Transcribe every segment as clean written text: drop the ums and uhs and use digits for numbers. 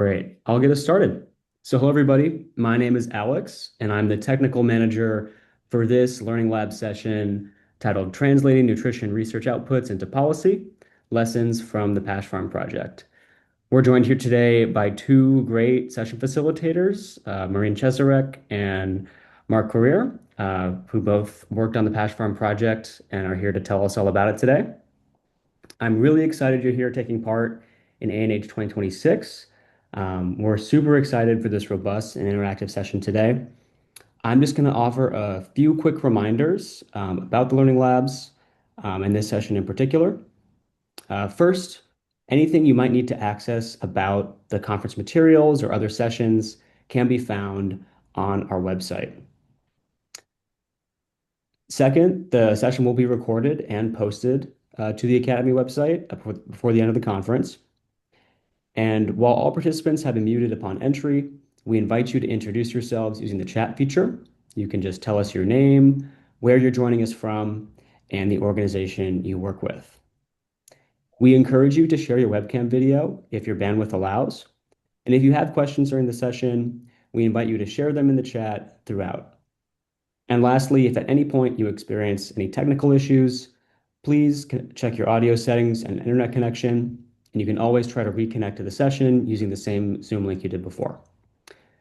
Great. I'll get us started. So, hello, everybody. My name is Alex, and I'm the technical manager for this Learning Lab session titled Translating Nutrition Research Outputs into Policy Lessons from the PASHFARM Project. We're joined here today by two great session facilitators, Maureen Chesarek and Mark Corrier, who both worked on the PASHFARM project and are here to tell us all about it today. I'm really excited you're here taking part in ANH 2026. We're super excited for this robust and interactive session today. I'm just going to offer a few quick reminders about the Learning Labs and this session in particular. First, anything you might need to access about the conference materials or other sessions can be found on our website. Second, the session will be recorded and posted to the Academy website before the end of the conference. And while all participants have been muted upon entry, we invite you to introduce yourselves using the chat feature. You can just tell us your name, where you're joining us from, and the organization you work with. We encourage you to share your webcam video if your bandwidth allows. And if you have questions during the session, we invite you to share them in the chat throughout. And lastly, if at any point you experience any technical issues, please check your audio settings and internet connection, and you can always try to reconnect to the session using the same Zoom link you did before.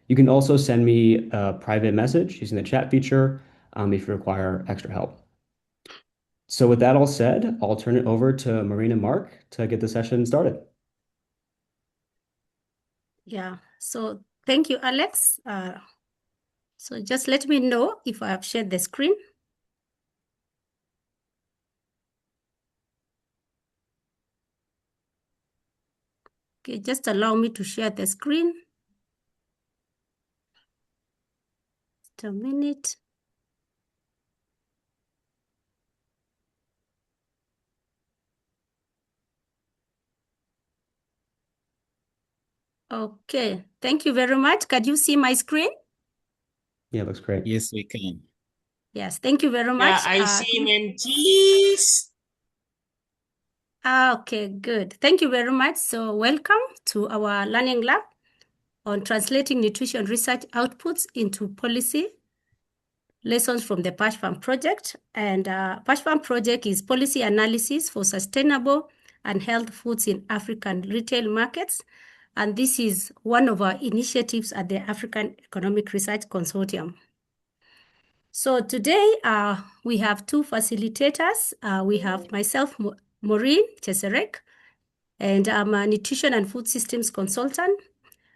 You can also send me a private message using the chat feature if you require extra help. So with that all said, I'll turn it over to Maureen and Mark to get the session started. Yeah, so thank you, Alex. So just let me know if I have shared the screen. Okay, just allow me to share the screen. Just a minute. Okay, thank you very much. Can you see my screen? Yeah, looks great. Yes, we can. Yes, thank you very much. Yeah, I see mentees. Okay, good. Thank you very much. So welcome to our Learning Lab on translating nutrition research outputs into policy lessons from the PASHFARM project. And PASHFARM project is policy analysis for sustainable and health foods in African retail markets. And this is one of our initiatives at the African Economic Research Consortium. So today we have two facilitators. We have myself, Maureen Chesarek, and I'm a nutrition and food systems consultant.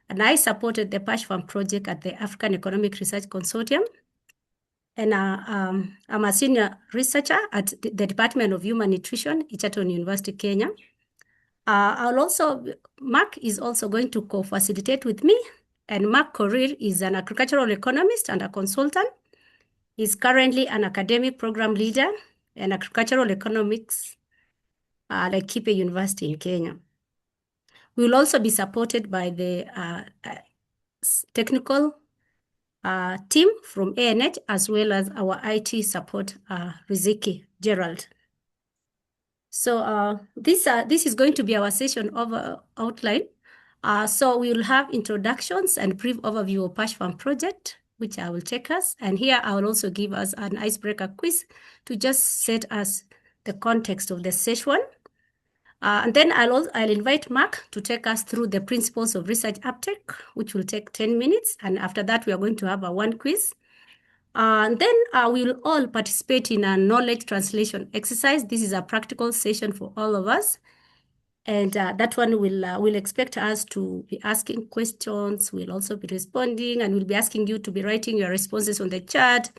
And I supported the PASHFARM project at the African Economic Research Consortium. And I'm a senior researcher at the Department of Human Nutrition, Egerton University, Kenya. Mark is also going to co-facilitate with me. And Mark Corrier is an agricultural economist and a consultant. He's currently an academic program leader in agricultural economics at Laikipia University in Kenya. We will also be supported by the technical team from ANH, as well as our IT support, Riziki Gerald. So this is going to be our session outline. So we will have introductions and brief overview of PASHFARM project, which I will take us. And here I will also give us an icebreaker quiz to just set us the context of the session. And then I'll invite Mark to take us through the principles of research uptake, which will take 10 minutes. And after that, we are going to have a one quiz. And then we will all participate in a knowledge translation exercise. This is a practical session for all of us. And that one will expect us to be asking questions. We'll also be responding, and we'll be asking you to be writing your responses on the chat.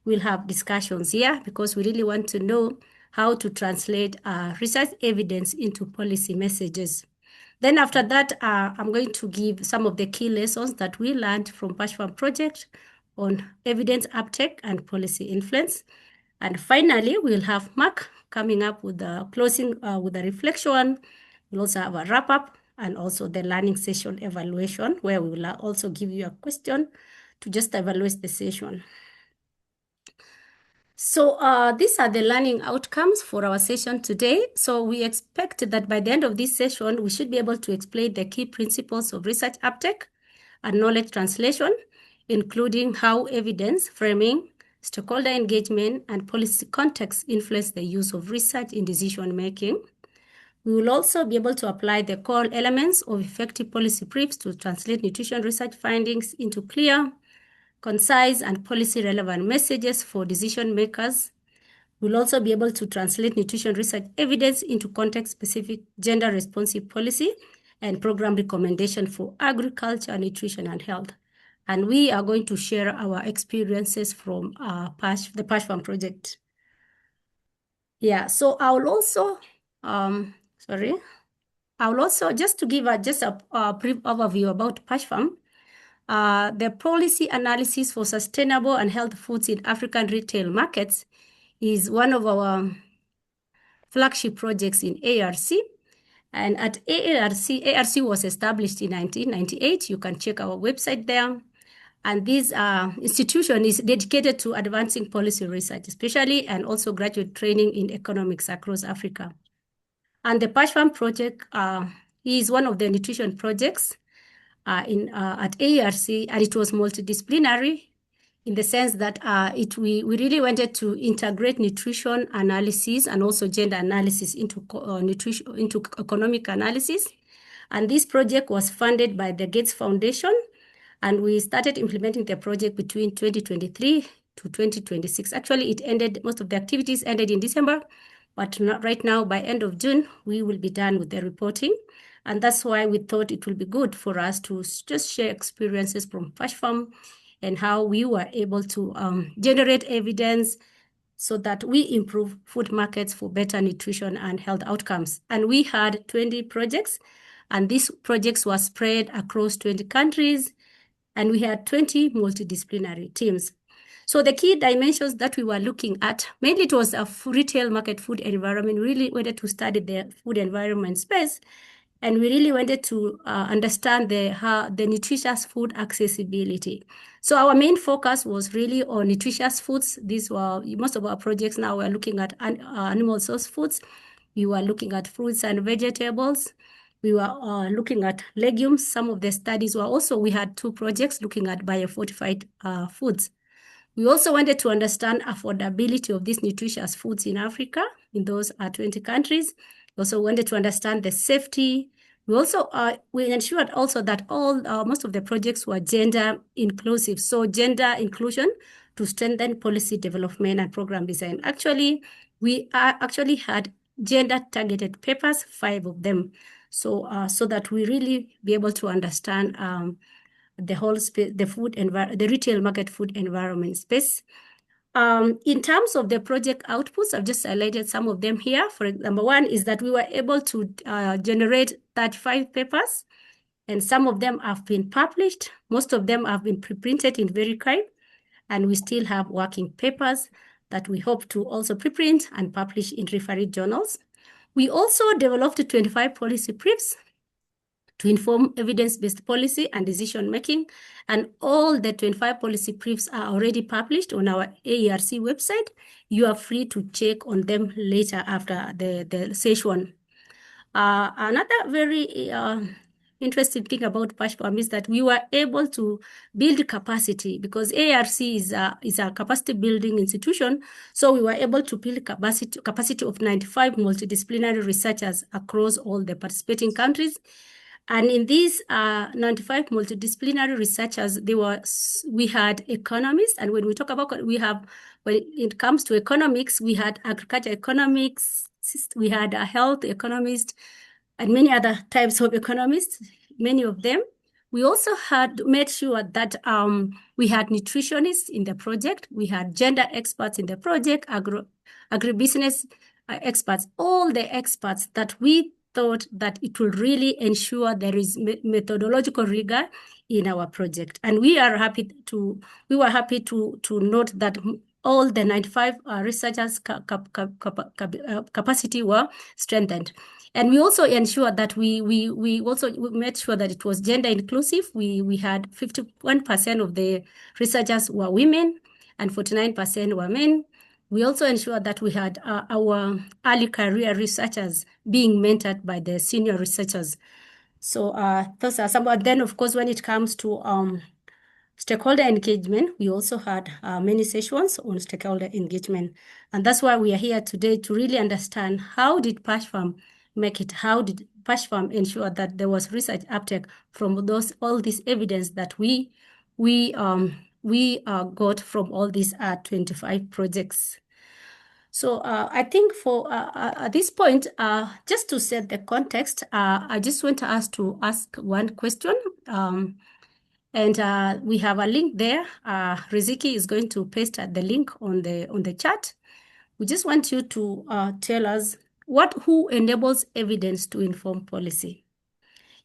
We'll have discussions here because we really want to know how to translate research evidence into policy messages. Then after that, I'm going to give some of the key lessons that we learned from PASHFARM project on evidence uptake and policy influence. And finally, we'll have Mark coming up with the closing with a reflection. We'll also have a wrap-up and also the learning session evaluation, where we will also give you a question to just evaluate the session. So these are the learning outcomes for our session today. So we expect that by the end of this session, we should be able to explain the key principles of research uptake and knowledge translation, including how evidence framing, stakeholder engagement, and policy context influence the use of research in decision making. We will also be able to apply the core elements of effective policy briefs to translate nutrition research findings into clear, concise, and policy-relevant messages for decision makers. We'll also be able to translate nutrition research evidence into context-specific gender-responsive policy and program recommendation for agriculture, nutrition, and health. And we are going to share our experiences from the PASHFARM project. Yeah, so I will also, just to give a brief overview about PASHFARM, the policy analysis for sustainable and healthy foods in African retail markets is one of our flagship projects in ARC. And at ARC was established in 1998. You can check our website there. And this institution is dedicated to advancing policy research, especially, and also graduate training in economics across Africa. And the PASHFARM project is one of the nutrition projects at ARC, and it was multidisciplinary in the sense that we really wanted to integrate nutrition analysis and also gender analysis into economic analysis. And this project was funded by the Gates Foundation, and we started implementing the project between 2023 to 2026. Actually, it ended, most of the activities ended in December, but right now, by end of June, we will be done with the reporting. And that's why we thought it will be good for us to just share experiences from PASHFARM and how we were able to generate evidence so that we improve food markets for better nutrition and health outcomes. And we had 20 projects, and these projects were spread across 20 countries, and we had 20 multidisciplinary teams. So the key dimensions that we were looking at, mainly it was a retail market food environment. We really wanted to study the food environment space, and we really wanted to understand the nutritious food accessibility. So our main focus was really on nutritious foods. These were, most of our projects now we're looking at animal source foods. We were looking at fruits and vegetables. We were looking at legumes. Some of the studies were also, we had 2 projects looking at biofortified foods. We also wanted to understand affordability of these nutritious foods in Africa, in those 20 countries. We also wanted to understand the safety. We also we ensured also that most of the projects were gender inclusive, so gender inclusion to strengthen policy development and program design. Actually, we actually had gender targeted papers, 5 of them, so that we really be able to understand the whole space, the retail market food environment space. In terms of the project outputs, I've just highlighted some of them here. For number 1 is that we were able to generate 35 papers, and some of them have been published. Most of them have been preprinted in Verikai, and we still have working papers that we hope to also preprint and publish in referee journals. We also developed 25 policy briefs to inform evidence-based policy and decision-making. And all the 25 policy briefs are already published on our AERC website. You are free to check on them later after the session. Another very interesting thing about PASHFARM is that we were able to build capacity, because ARC is a capacity building institution. So we were able to build capacity of 95 multidisciplinary researchers across all the participating countries. And in these 95 multidisciplinary researchers, we had economists. And when we talk about, when it comes to economics, we had agriculture economics, we had a health economist, and many other types of economists, many of them. We also had made sure that we had nutritionists in the project. We had gender experts in the project, agribusiness experts, all the experts that we thought that it will really ensure there is methodological rigor in our project. And we were happy to note that all the 95 researchers' capacity were strengthened. And we also ensured that we also made sure that it was gender inclusive. We had 51% of the researchers were women and 49% were men. We also ensured that we had our early career researchers being mentored by the senior researchers. So those are some. And then, of course, when it comes to stakeholder engagement, we also had many sessions on stakeholder engagement. And that's why we are here today to really understand how did PASHFARM make it? How did PASHFARM ensure that there was research uptake from all this evidence that we got from all these 25 projects. So I think for at this point, just to set the context, I just want us to ask one question. And we have a link there. Riziki is going to paste the link on the chat. We just want you to tell us who enables evidence to inform policy.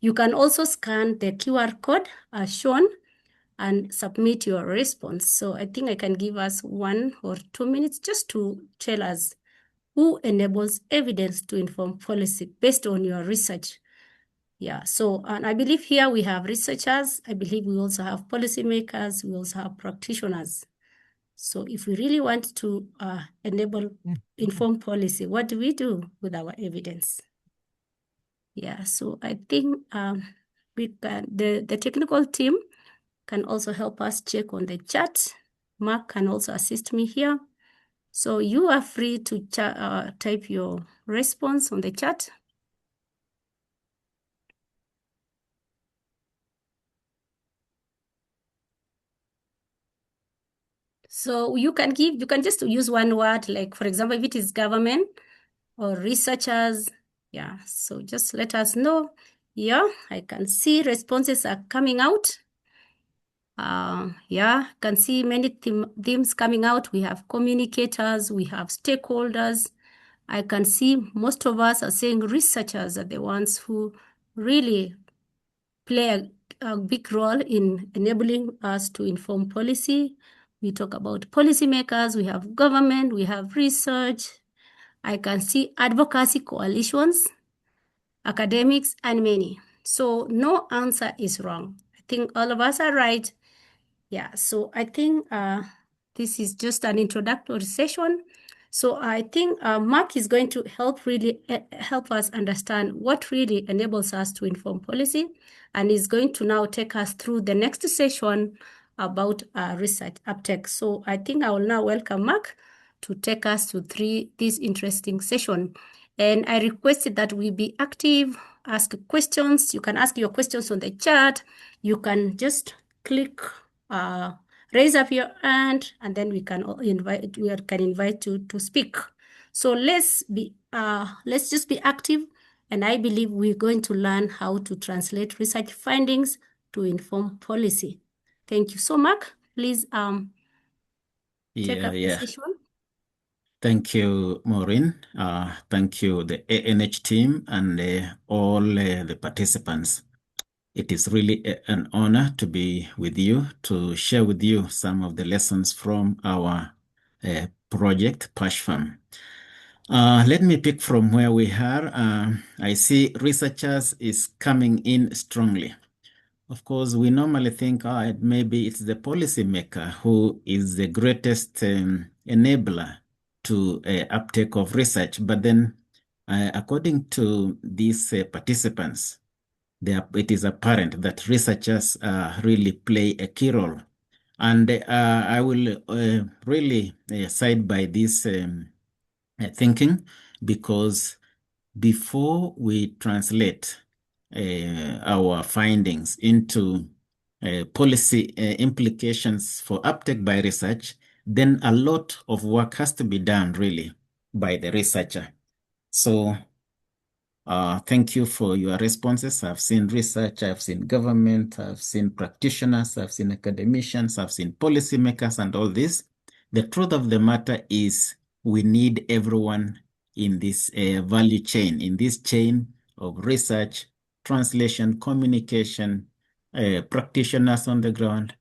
You can also scan the QR code as shown and submit your response. So I think I can give us 1 or 2 minutes just to tell us who enables evidence to inform policy based on your research. Yeah, so and I believe here we have researchers. I believe we also have policymakers. We also have practitioners. So if we really want to inform policy, what do we do with our evidence? Yeah, so I think we can, the technical team can also help us check on the chat. Mark can also assist me here. So you are free to type your response on the chat. So you can just use one word, like for example, if it is government or researchers. Yeah, so just let us know. Yeah, I can see responses are coming out. Yeah, can see many themes coming out. We have communicators, we have stakeholders. I can see most of us are saying researchers are the ones who really play a big role in enabling us to inform policy. We talk about policymakers, we have government, we have research. I can see advocacy coalitions, academics, and many. So no answer is wrong. I think all of us are right. Yeah, so I think this is just an introductory session. So I think Mark is going to help us understand what really enables us to inform policy, and is going to now take us through the next session about research uptake. So I think I will now welcome Mark to take us through this interesting session. And I requested that we be active, ask questions. You can ask your questions on the chat. You can just click raise up your hand, and then we can invite you to speak. So let's just be active, and I believe we're going to learn how to translate research findings to inform policy. Thank you. So Mark, please take up the session. Thank you, Maureen. Thank you, the ANH team, and all the participants. It is really an honor to be with you, to share with you some of the lessons from our project, PASHFARM. Let me pick from where we are. I see researchers is coming in strongly. Of course, we normally think maybe it's the policymaker who is the greatest enabler to uptake of research. But then, according to these participants, it is apparent that researchers really play a key role. And I will really side by this thinking, because before we translate our findings into policy implications for uptake by research, then a lot of work has to be done really by the researcher. So thank you for your responses. I've seen research, I've seen government, I've seen practitioners, I've seen academicians, I've seen policymakers and all this. The truth of the matter is we need everyone in this value chain, in this chain of research, translation, communication, practitioners on the ground.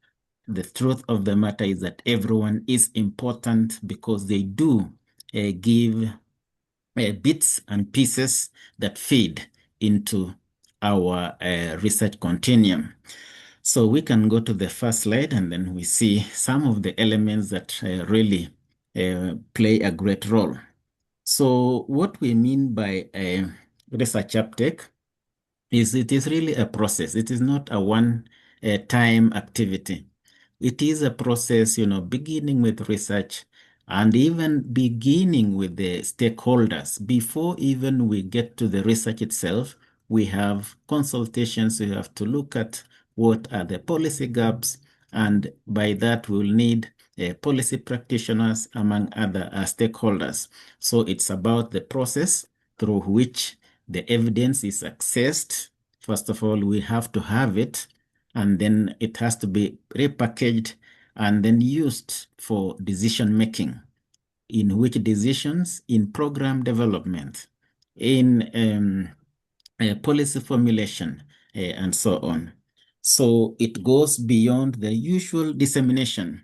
The truth of the matter is that everyone is important, because they do give bits and pieces that feed into our research continuum. So we can go to the first slide, and then we see some of the elements that really play a great role. So what we mean by research uptake is it is really a process. It is not a one-time activity. It is a process, beginning with research and even beginning with the stakeholders. Before even we get to the research itself, we have consultations. We have to look at what are the policy gaps, and by that we'll need policy practitioners among other stakeholders. So it's about the process through which the evidence is accessed. First of all, we have to have it, and then it has to be repackaged and then used for decision making. In which decisions? In program development, in policy formulation, and so on. So it goes beyond the usual dissemination.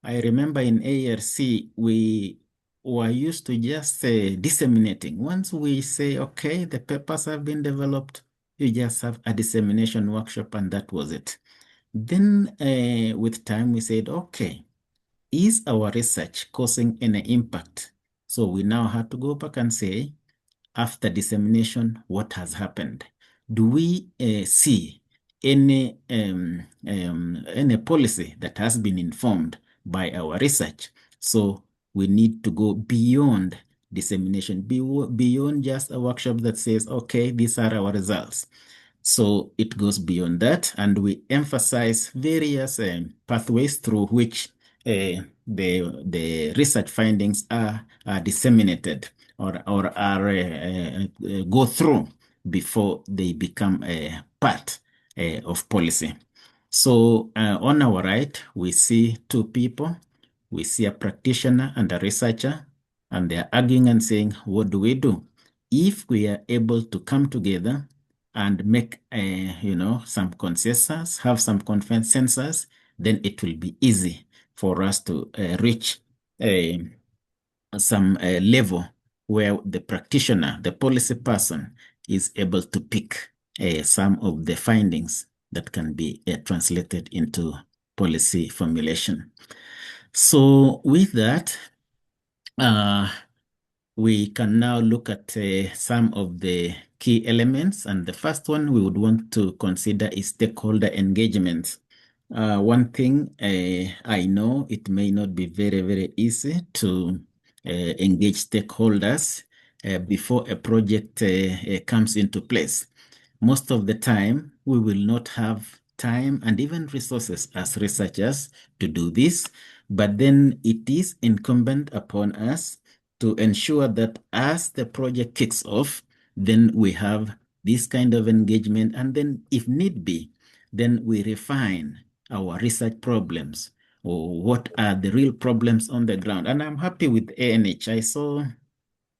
I remember in ARC, we were used to just disseminating. Once we say, okay, the papers have been developed, you just have a dissemination workshop, and that was it. Then with time, we said, okay, is our research causing any impact? So we now have to go back and say, after dissemination, what has happened? Do we see any policy that has been informed by our research? So we need to go beyond dissemination, beyond just a workshop that says, okay, these are our results. So it goes beyond that, and we emphasize various pathways through which the research findings are disseminated or are go through before they become a part of policy. So on our right, we see two people. We see a practitioner and a researcher, and they're arguing and saying, what do we do? If we are able to come together and make, some consensus, have some consensus, then it will be easy for us to reach some level where the practitioner, the policy person, is able to pick some of the findings that can be translated into policy formulation. So with that, we can now look at some of the key elements. And the first one we would want to consider is stakeholder engagement. One thing I know, it may not be very, very easy to engage stakeholders before a project comes into place. Most of the time, we will not have time and even resources as researchers to do this, but then it is incumbent upon us to ensure that as the project kicks off, then we have this kind of engagement, and then if need be, then we refine our research problems or what are the real problems on the ground. And I'm happy with ANH. I saw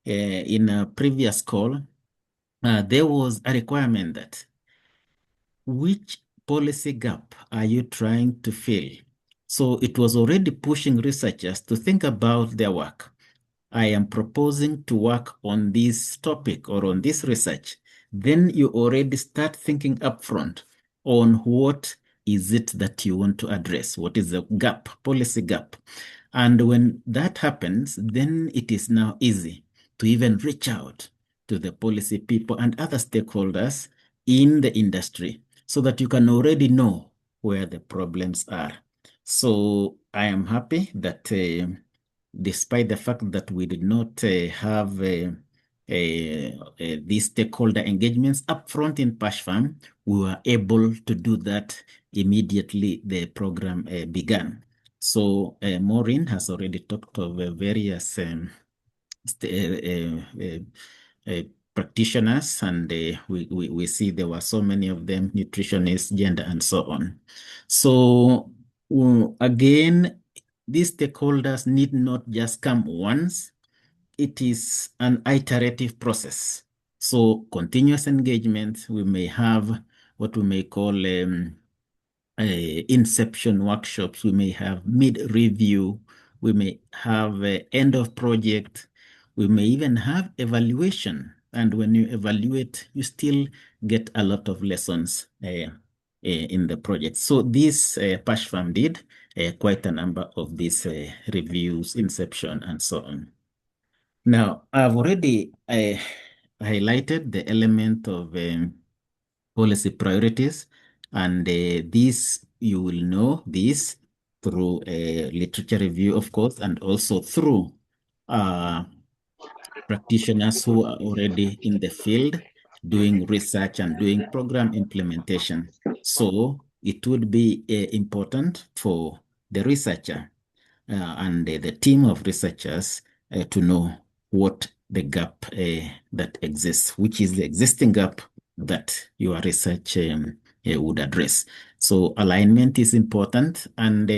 in a previous call, there was a requirement that which policy gap are you trying to fill? So it was already pushing researchers to think about their work. I am proposing to work on this topic or on this research. Then you already start thinking upfront on what is it that you want to address? What is the gap, policy gap? And when that happens, then it is now easy to even reach out to the policy people and other stakeholders in the industry so that you can already know where the problems are. So I am happy that despite the fact that we did not have these stakeholder engagements upfront in PASHFARM, we were able to do that immediately the program began. So Maureen has already talked of various practitioners, and we see there were so many of them, nutritionists, gender, and so on. So again, these stakeholders need not just come once. It is an iterative process. So continuous engagement, we may have what we may call inception workshops, we may have mid-review, we may have end of project, we may even have evaluation. And when you evaluate, you still get a lot of lessons in the project. So this PASHFARM did, quite a number of these reviews, inception, and so on. Now, I've already highlighted the element of policy priorities, and this you will know this through a literature review, of course, and also through uh, practitioners who are already in the field doing research and doing program implementation. So it would be important for the researcher and the team of researchers to know what the gap that exists, which is the existing gap that your research would address. So alignment is important, and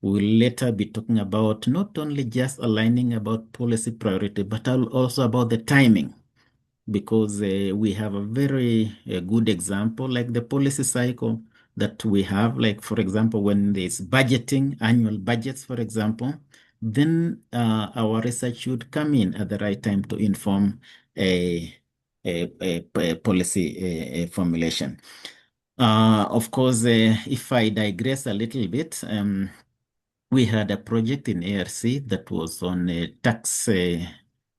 we'll later be talking about not only just aligning about policy priority, but also about the timing, because we have a very good example, like the policy cycle that we have, like, for example, when there's budgeting, annual budgets, for example, then our research should come in at the right time to inform a policy formulation. Of course, if I digress a little bit, we had a project in ARC that was on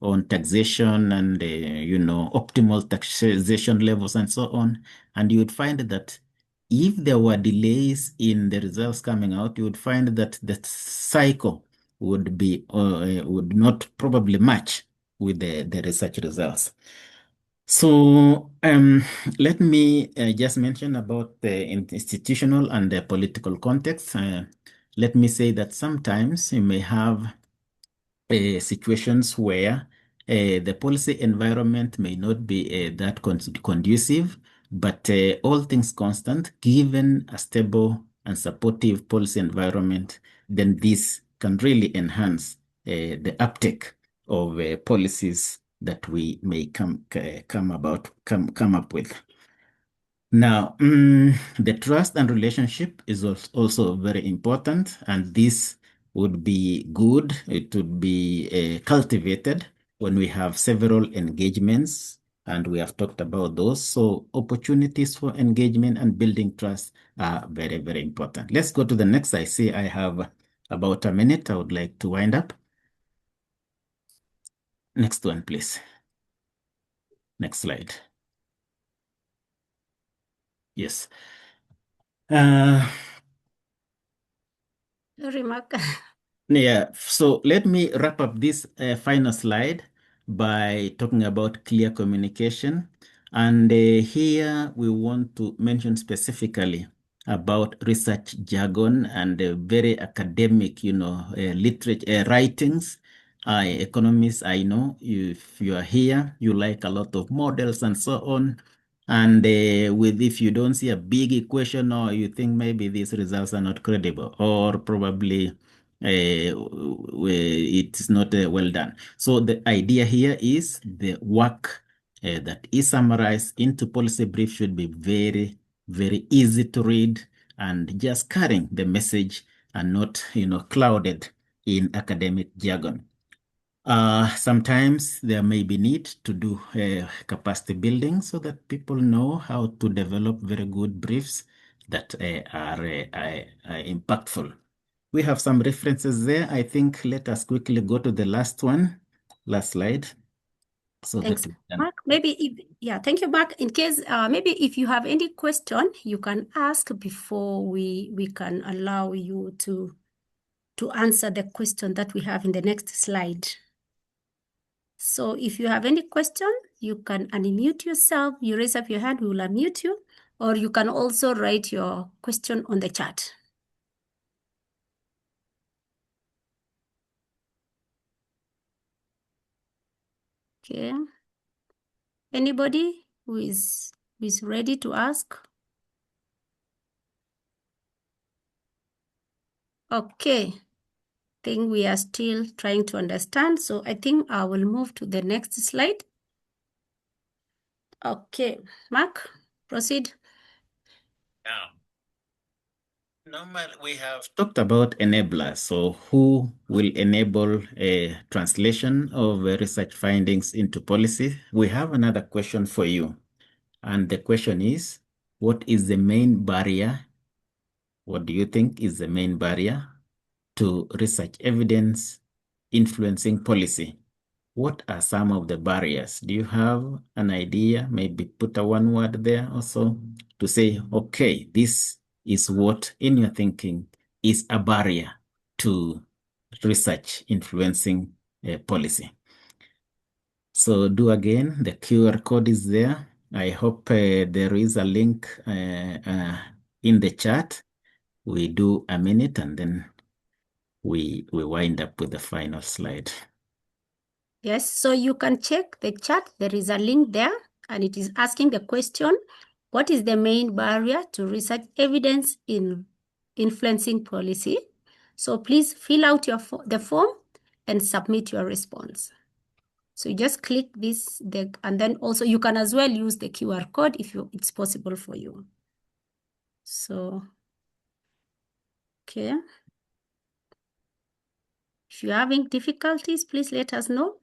on taxation and optimal taxation levels and so on. And you would find that if there were delays in the results coming out, you would find that the cycle would not probably match with the research results. So let me just mention about the institutional and the political context. Let me say that sometimes you may have situations where the policy environment may not be that conducive, but all things constant, given a stable and supportive policy environment, then this can really enhance the uptake of policies that we may come up with. Now, the trust and relationship is also very important, and this would be good. It would be cultivated when we have several engagements, and we have talked about those. So opportunities for engagement and building trust are very, very important. Let's go to the next. I see I have about a minute. I would like to wind up. Next one, please. Next slide. Yes. Sorry, Mark. Yeah, so let me wrap up this final slide by talking about clear communication. And here we want to mention specifically about research jargon and very academic, literature writings. Economists, I know if you are here, you like a lot of models and so on. And if you don't see a big equation, or you think maybe these results are not credible, or probably it's not well done. So the idea here is the work that is summarized into policy brief should be very, very easy to read and just carrying the message and not, clouded in academic jargon. Sometimes there may be need to do capacity building so that people know how to develop very good briefs that are impactful. We have some references there. I think let us quickly go to the last one, last slide. So Thanks, that Mark. Thank you, Mark. In case, maybe if you have any question, you can ask before we can allow you to answer the question that we have in the next slide. So if you have any question, you can unmute yourself. You raise up your hand, we will unmute you, or you can also write your question on the chat. Okay. Anybody who is ready to ask? Okay. Think we are still trying to understand. So I think I will move to the next slide. Okay, Mark, proceed. Normally, we have talked about enablers. So who will enable a translation of research findings into policy? We have another question for you. And the question is, what is the main barrier What do you think is the main barrier to research evidence influencing policy? What are some of the barriers? Do you have an idea? Maybe put a one word there also to say, okay, this is what in your thinking is a barrier to research influencing policy. So do again, the QR code is there. I hope there is a link in the chat. We do a minute and then we wind up with the final slide. Yes, so you can check the chat. There is a link there, and it is asking the question, what is the main barrier to research evidence in influencing policy? So please fill out the form and submit your response. So you just click this, and then also you can as well use the QR code if it's possible for you. So, okay. If you're having difficulties, please let us know.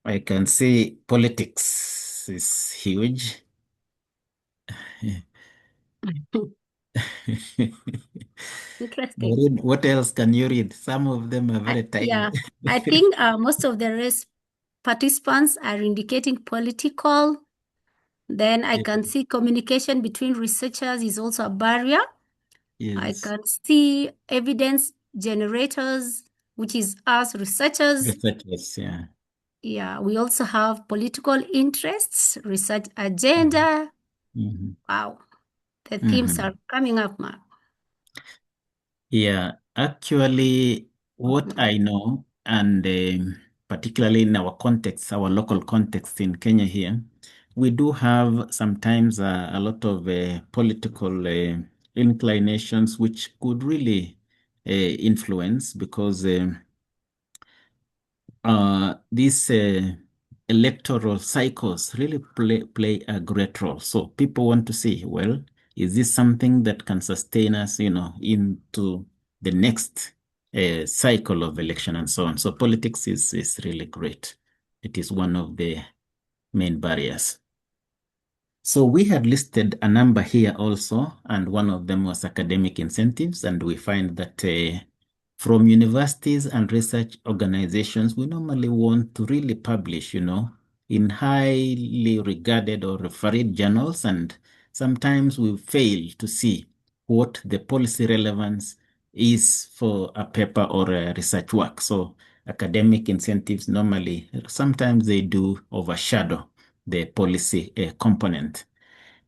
I can see politics is huge. Interesting. Maureen, what else can you read? Some of them are very tiny. Yeah, I think most of the participants are indicating political. Then I can see communication between researchers is also a barrier. I Yes. can see evidence generators, which is us researchers. Researchers, yeah. Yeah, we also have political interests, research agenda. Mm-hmm. Wow, the themes Mm-hmm. are coming up, Mark. Yeah, actually, what I know, and particularly in our context, our local context in Kenya here, we do have sometimes a lot of political inclinations which could really influence because these electoral cycles really play a great role. So people want to see, well, is this something that can sustain us, into the next cycle of election and so on? So politics is really great. It is one of the main barriers. So we had listed a number here also, and one of them was academic incentives. And we find that from universities and research organizations, we normally want to really publish, in highly regarded or referred journals. And sometimes we fail to see what the policy relevance is for a paper or a research work. So academic incentives normally, sometimes they do overshadow the policy component.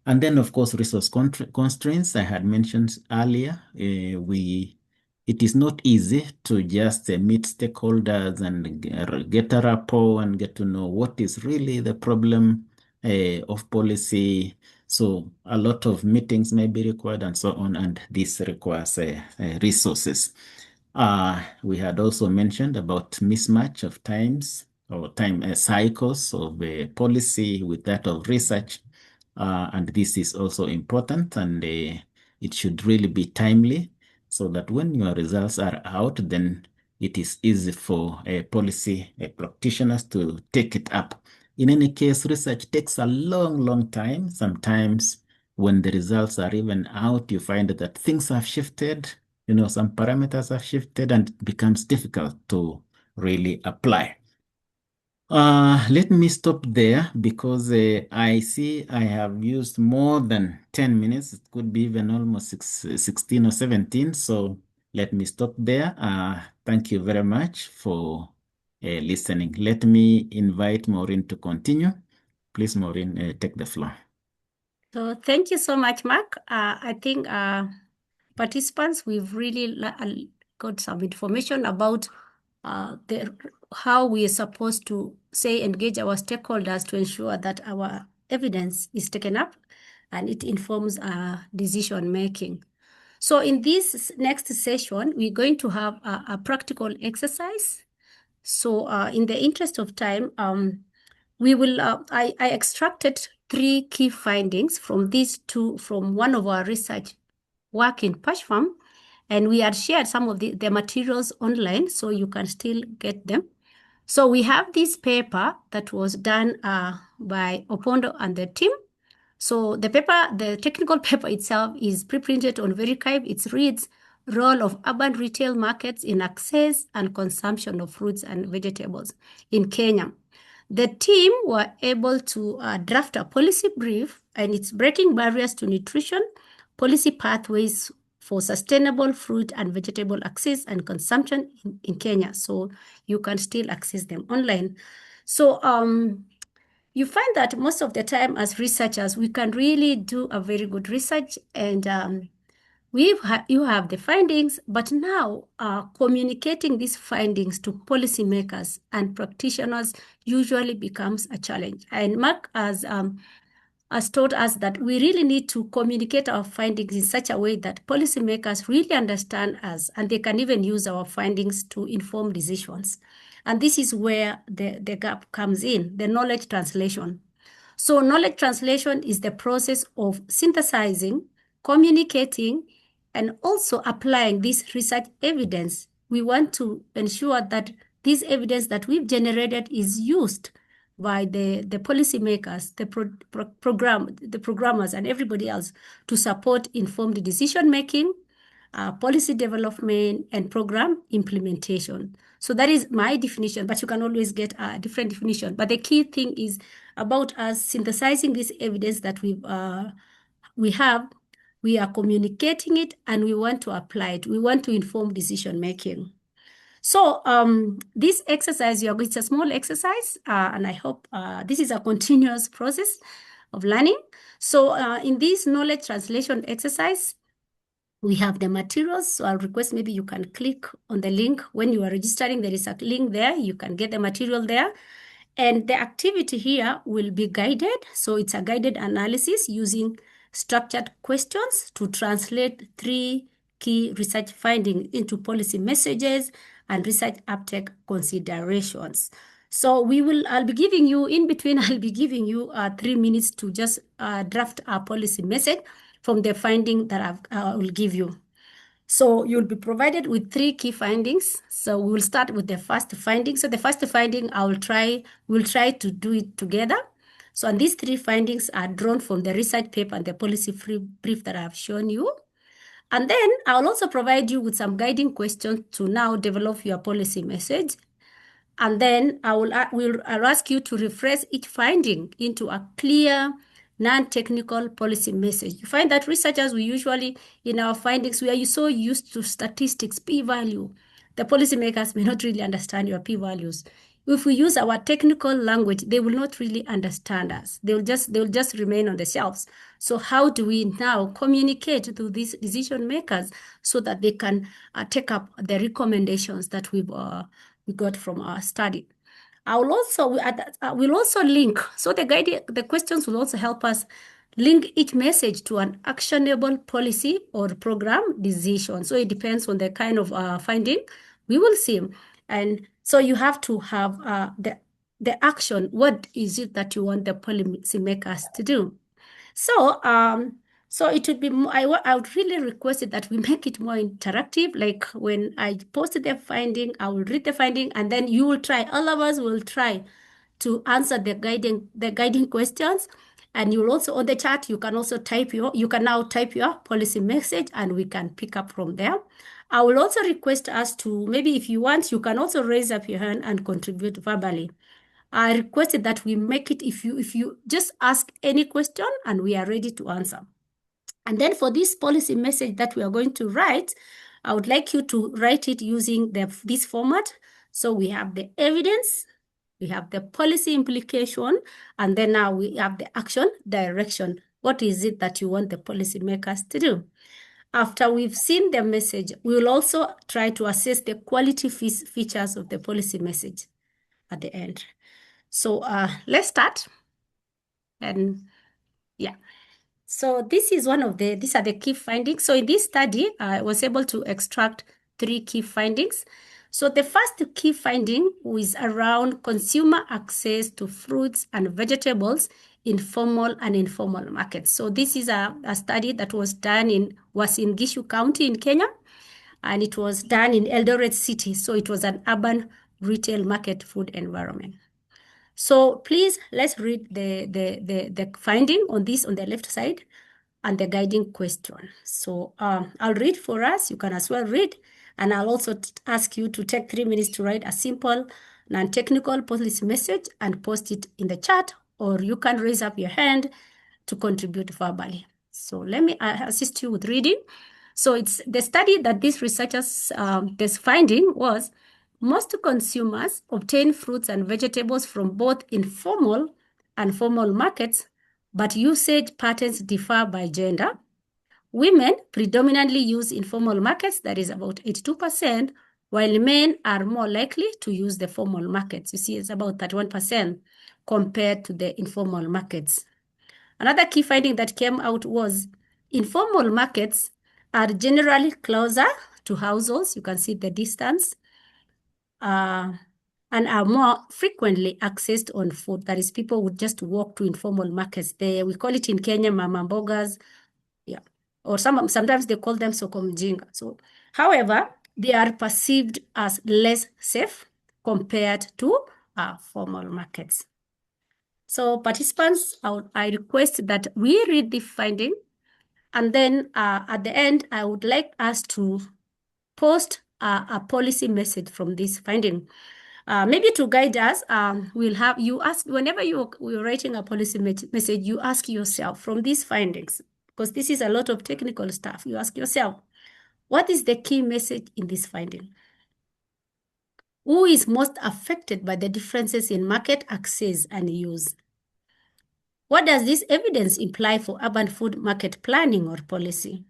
And then, of course, resource constraints I had mentioned earlier. It is not easy to just meet stakeholders and get a rapport and get to know what is really the problem of policy. So a lot of meetings may be required and so on, and this requires resources. We had also mentioned about mismatch of times or time cycles of policy with that of research. And this is also important, and it should really be timely so that when your results are out, then it is easy for policy practitioners to take it up. In any case, research takes a long, long time. Sometimes when the results are even out, you find that things have shifted, some parameters have shifted, and it becomes difficult to really apply. Let me stop there because I see I have used more than 10 minutes. It could be even almost 16 or 17. So let me stop there. Thank you very much for listening. Let me invite Maureen to continue. Please, Maureen, take the floor. So thank you so much, Mark. I think participants, we've really got some information about how we are supposed to engage our stakeholders to ensure that our evidence is taken up and it informs our decision making. So in this next session, we're going to have a practical exercise. So in the interest of time, we will, I extracted 3 key findings from from one of our research work in PASHFARM, and we had shared some of the materials online, so you can still get them. So we have this paper that was done by Opondo and the team. So the paper, the technical paper itself is pre-printed on Verikive. It reads, Role of Urban Retail Markets in Access and Consumption of Fruits and Vegetables in Kenya. The team were able to draft a policy brief, and it's breaking barriers to nutrition, policy pathways for sustainable fruit and vegetable access and consumption in Kenya. So you can still access them online. So you find that most of the time as researchers, we can really do a very good research, and you have the findings, but now communicating these findings to policymakers and practitioners usually becomes a challenge. And Mark has taught us that we really need to communicate our findings in such a way that policymakers really understand us, and they can even use our findings to inform decisions. And this is where the gap comes in, the knowledge translation. So knowledge translation is the process of synthesizing, communicating, and also applying this research evidence. We want to ensure that this evidence that we've generated is used by the policymakers, the programmers, and everybody else to support informed decision-making, policy development, and program implementation. So that is my definition, but you can always get a different definition. But the key thing is about us synthesizing this evidence that we have, we are communicating it, and we want to apply it. We want to inform decision-making. So this exercise, it's a small exercise, and I hope this is a continuous process of learning. So in this knowledge translation exercise, we have the materials. So I'll request maybe you can click on the link. When you are registering, there is a link there. You can get the material there. And the activity here will be guided. So it's a guided analysis using structured questions to translate 3 key research findings into policy messages and research uptake considerations. So I'll be giving you, in between, I'll be giving you 3 minutes to just draft a policy message from the finding that I will give you. So you'll be provided with 3 key findings. So we'll start with the first finding. So the first finding, we'll try to do it together. So and these 3 findings are drawn from the research paper and the policy brief that I've shown you. And then I'll also provide you with some guiding questions to now develop your policy message. And then I'll ask you to rephrase each finding into a clear, non-technical policy message. You find that researchers, we usually, in our findings, we are so used to statistics, p-value. The policymakers may not really understand your p-values. If we use our technical language, they will not really understand us. They'll just remain on the shelves. So how do we now communicate to these decision makers so that they can take up the recommendations that we got from our study? We'll also link. So the questions will also help us link each message to an actionable policy or program decision. So it depends on the kind of finding we will see. And so you have to have the action. What is it that you want the policymakers to do? So it would be more, I would really request it that we make it more interactive. Like when I post the finding, I will read the finding, and then you will try. All of us will try to answer the guiding questions. And you'll also, on the chat, you can now type your policy message, and we can pick up from there. I will also request us to, maybe if you want, you can also raise up your hand and contribute verbally. I requested that we make it, if you just ask any question and we are ready to answer. And then for this policy message that we are going to write, I would like you to write it using this format. So we have the evidence, we have the policy implication, and then now we have the action direction. What is it that you want the policymakers to do? After we've seen the message, we will also try to assess the quality features of the policy message at the end. So let's start. And yeah. So these are the key findings. So in this study, I was able to extract 3 key findings. So the first key finding is around consumer access to fruits and vegetables in formal and informal markets. So this is a study that was done in Gishu County in Kenya, and it was done in Eldoret City. So it was an urban retail market food environment. So please, let's read the finding on this on the left side and the guiding question. So I'll read for us. You can as well read. And I'll also ask you to take 3 minutes to write a simple, non-technical policy message and post it in the chat, or you can raise up your hand to contribute verbally. So let me assist you with reading. So it's the study that these researchers, this finding was most consumers obtain fruits and vegetables from both informal and formal markets, but usage patterns differ by gender. Women predominantly use informal markets, that is about 82%, while men are more likely to use the formal markets. You see, it's about 31% compared to the informal markets. Another key finding that came out was informal markets are generally closer to households. You can see the distance. And are more frequently accessed on foot. That is, people would just walk to informal markets there. We call it in Kenya, mama mbogas. Yeah. Or sometimes they call them soko mjinga. So, however, they are perceived as less safe compared to formal markets. So participants, I request that we read the finding, and then at the end, I would like us to post a policy message from this finding. Maybe to guide us, we'll have you ask, whenever you're writing a policy message, you ask yourself from these findings, because this is a lot of technical stuff, you ask yourself, what is the key message in this finding? Who is most affected by the differences in market access and use? What does this evidence imply for urban food market planning or policy?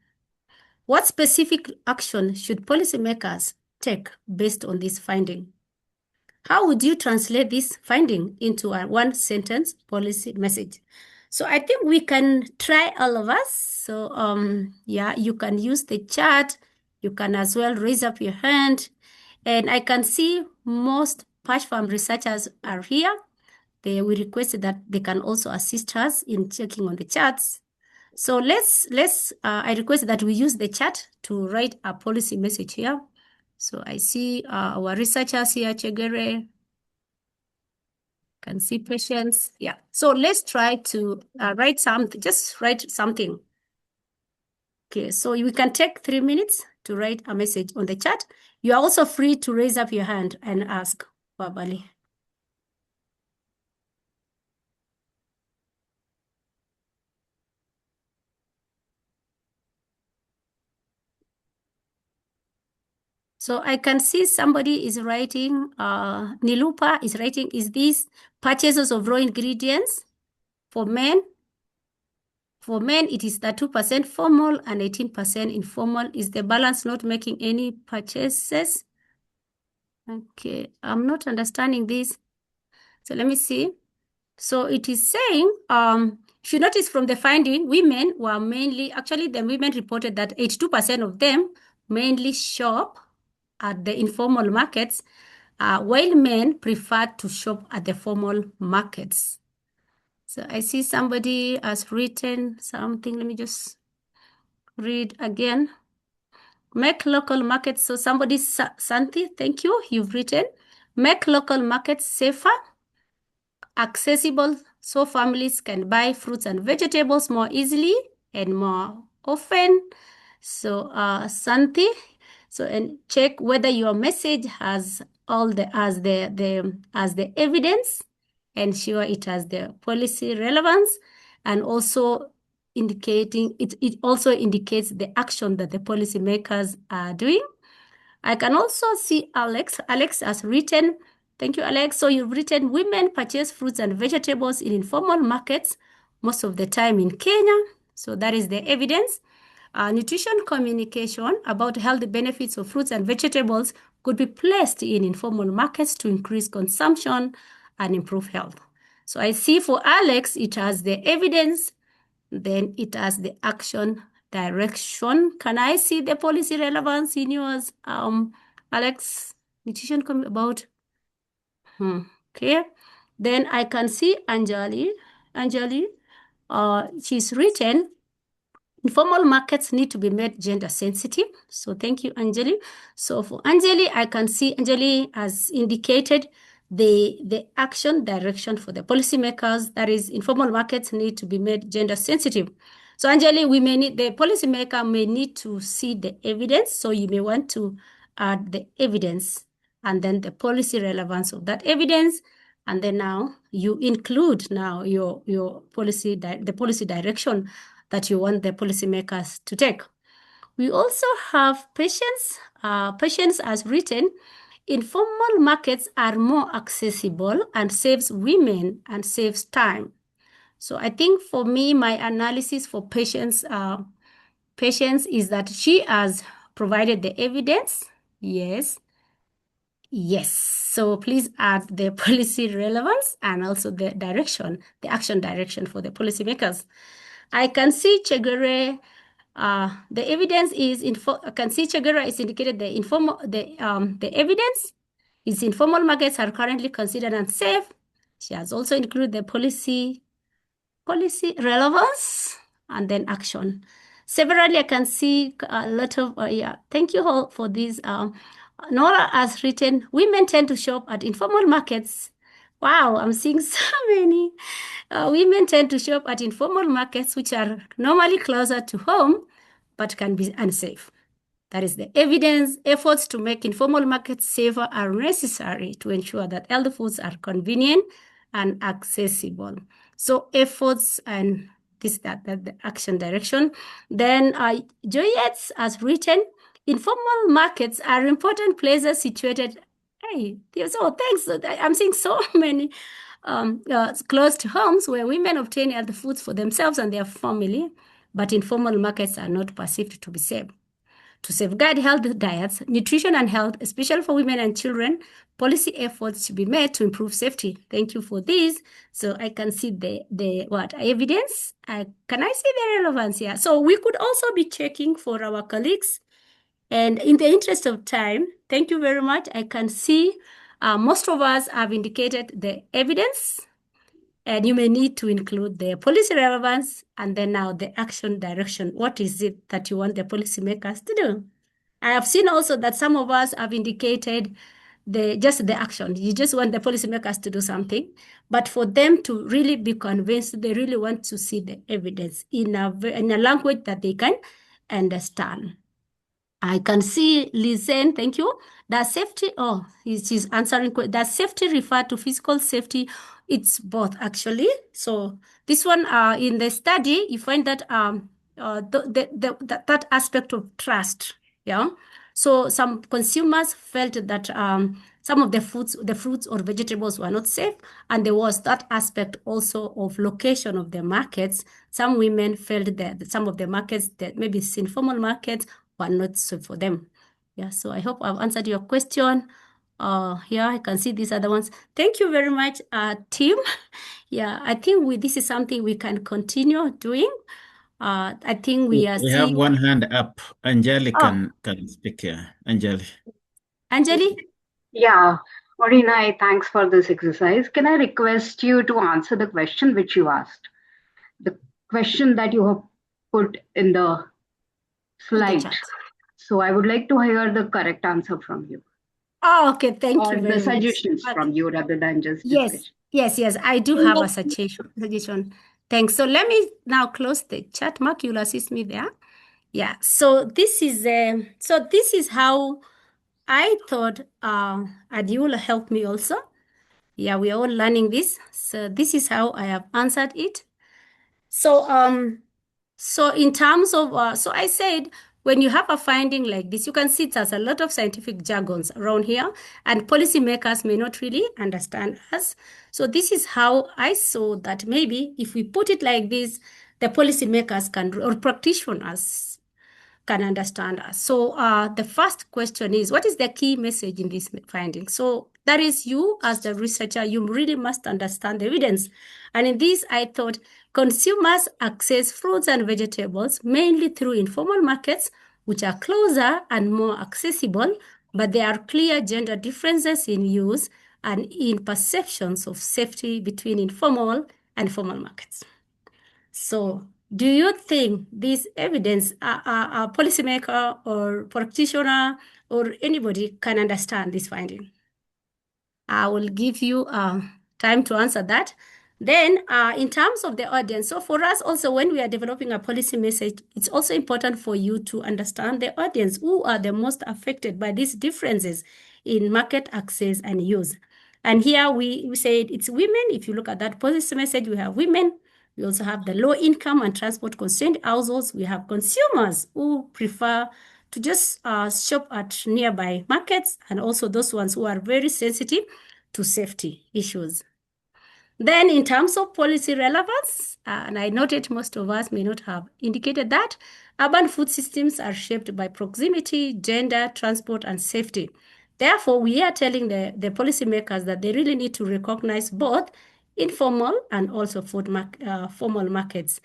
What specific action should policymakers take based on this finding? How would you translate this finding into a one-sentence policy message? So I think we can try all of us. So yeah, you can use the chat. You can as well raise up your hand. And I can see most PASHFARM researchers are here. We requested that they can also assist us in checking on the chats. So I request that we use the chat to write a policy message here. So I see our researchers here, Chegere, can see patients. Yeah. So let's try to write something, just write something. Okay, so we can take 3 minutes to write a message on the chat. You are also free to raise up your hand and ask verbally. So I can see somebody is writing, Nilupa is writing, is this purchases of raw ingredients for men? For men, it is 2% formal and 18% informal. Is the balance not making any purchases? Okay, I'm not understanding this. So let me see. So it is saying, if you notice from the finding, women were mainly, actually the women reported that 82% of them mainly shop at the informal markets, while men prefer to shop at the formal markets. So I see somebody has written something. Let me just read again. Make local markets. So somebody, Santi, thank you. You've written, make local markets safer, accessible, so families can buy fruits and vegetables more easily and more often. So Santi, so and check whether your message has all the as the evidence, ensure it has the policy relevance, and also indicating it also indicates the action that the policymakers are doing. I can also see Alex. Alex has written, thank you, Alex. So you've written, women purchase fruits and vegetables in informal markets most of the time in Kenya. So that is the evidence. Nutrition communication about healthy benefits of fruits and vegetables could be placed in informal markets to increase consumption and improve health. So I see for Alex, it has the evidence, then it has the action direction. Can I see the policy relevance in yours, Alex? nutrition about clear. Then I can see Anjali. She's written, informal markets need to be made gender sensitive. So thank you, Anjali. So for Anjali, I can see Anjali has indicated the action direction for the policymakers. That is, informal markets need to be made gender sensitive. So Anjali, the policymaker may need to see the evidence. So you may want to add the evidence and then the policy relevance of that evidence. And then now you include now your policy, the policy direction that you want the policymakers to take. We also have Patience. Patience has written, informal markets are more accessible and saves women and saves time. So I think for me, my analysis for Patience is that she has provided the evidence. Yes. So please add the policy relevance and also the direction, the action direction for the policymakers. I can see Chegere. The evidence is I can see Chegere is indicated the evidence is informal markets are currently considered unsafe. She has also included the policy relevance and then action. Severally, I can see a lot of, thank you all for this. Nora has written, women tend to shop at informal markets. Wow, I'm seeing so many. Women tend to shop at informal markets, which are normally closer to home, but can be unsafe. That is the evidence. Efforts to make informal markets safer are necessary to ensure that healthy foods are convenient and accessible. So efforts and the action direction. Then Joyette has written, informal markets are important places situated. Hey, so thanks. I'm seeing so many close to homes where women obtain healthy foods for themselves and their family, but informal markets are not perceived to be safe. To safeguard healthy diets, nutrition and health, especially for women and children, policy efforts should be made to improve safety. Thank you for this. So I can see the evidence. Can I see the relevance here? So we could also be checking for our colleagues. And in the interest of time, thank you very much. I can see most of us have indicated the evidence, and you may need to include the policy relevance and then now the action direction. What is it that you want the policymakers to do? I have seen also that some of us have indicated just the action. You just want the policymakers to do something. But for them to really be convinced, they really want to see the evidence in a language that they can understand. I can see Lizen, thank you. Does safety, she's answering, does safety refer to physical safety? It's both, actually. So this one, in the study, you find that that aspect of trust, yeah? So some consumers felt that some of the fruits or vegetables were not safe, and there was that aspect also of location of the markets. Some women felt that some of the markets, that maybe it's informal markets, were not safe for them. Yeah, so I hope I've answered your question. Yeah, I can see these other ones. Thank you very much, team. Yeah, I think this is something we can continue doing. I think we are We have seeing. one hand up. Anjali can speak here. Anjali? Yeah, Marina, thanks for this exercise. Can I request you to answer the question which you asked? The question that you have put in the slide. So I would like to hear the correct answer from you. Oh, okay. Thank you very much. Or the suggestions from you rather than just discussion. Yes. I do have a suggestion. Thanks. So let me now close the chat. Mark, you'll assist me there. Yeah. So this is how I thought, and you will help me also. Yeah, we are all learning this. So this is how I have answered it. So in terms of, so I said, when you have a finding like this, you can see there's a lot of scientific jargons around here, and policymakers may not really understand us. So this is how I saw that maybe if we put it like this, the policymakers can, or practitioners can understand us. So the first question is, what is the key message in this finding? So that is, you as the researcher, you really must understand the evidence. And in this, I thought consumers access fruits and vegetables mainly through informal markets, which are closer and more accessible, but there are clear gender differences in use and in perceptions of safety between informal and formal markets. So do you think this evidence a policymaker or practitioner or anybody can understand this finding? I will give you time to answer that. Then in terms of the audience, so for us also when we are developing a policy message, it's also important for you to understand the audience who are the most affected by these differences in market access and use. And here we said it's women. If you look at that policy message, we have women. We also have the low income and transport constrained households. We have consumers who prefer to just shop at nearby markets, and also those ones who are very sensitive to safety issues. Then in terms of policy relevance, and I noted most of us may not have indicated that, urban food systems are shaped by proximity, gender, transport, and safety. Therefore, we are telling the policymakers that they really need to recognize both informal and also formal markets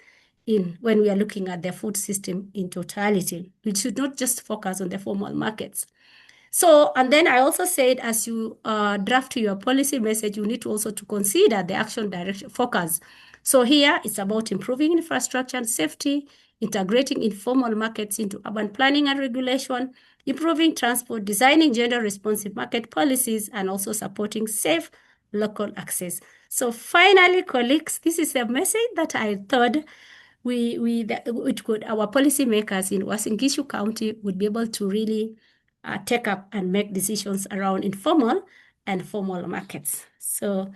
when we are looking at the food system in totality. We should not just focus on the formal markets. So, and then I also said, as you draft your policy message, you need to also to consider the action direction focus. So here it's about improving infrastructure and safety, integrating informal markets into urban planning and regulation, improving transport, designing gender-responsive market policies, and also supporting safe local access. So finally, colleagues, this is a message that I thought our policymakers in Uasin Gishu County would be able to really take up and make decisions around informal and formal markets. So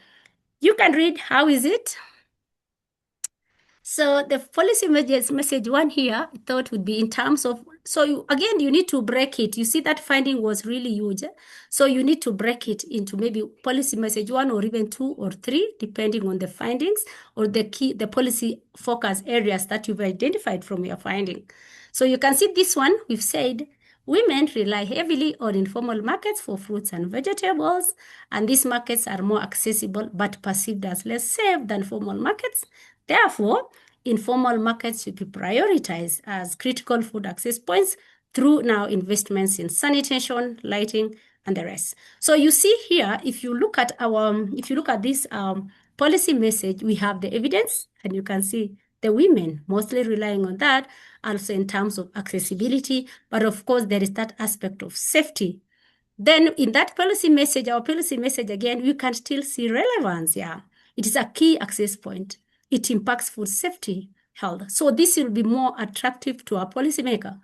you can read, how is it? So the policy message one here, I thought would be in terms of, so again, you need to break it. You see that finding was really huge. So you need to break it into maybe policy message 1 or even 2 or 3, depending on the findings or the policy focus areas that you've identified from your finding. So you can see this one, we've said, women rely heavily on informal markets for fruits and vegetables, and these markets are more accessible but perceived as less safe than formal markets. Therefore, informal markets should be prioritized as critical food access points through now investments in sanitation, lighting, and the rest. So you see here, if you look at this policy message, we have the evidence, and you can see the women mostly relying on that, also in terms of accessibility, but of course there is that aspect of safety. Then in that policy message, our policy message again, we can still see relevance. Yeah, it is a key access point. It impacts food safety, health. So this will be more attractive to our policymaker.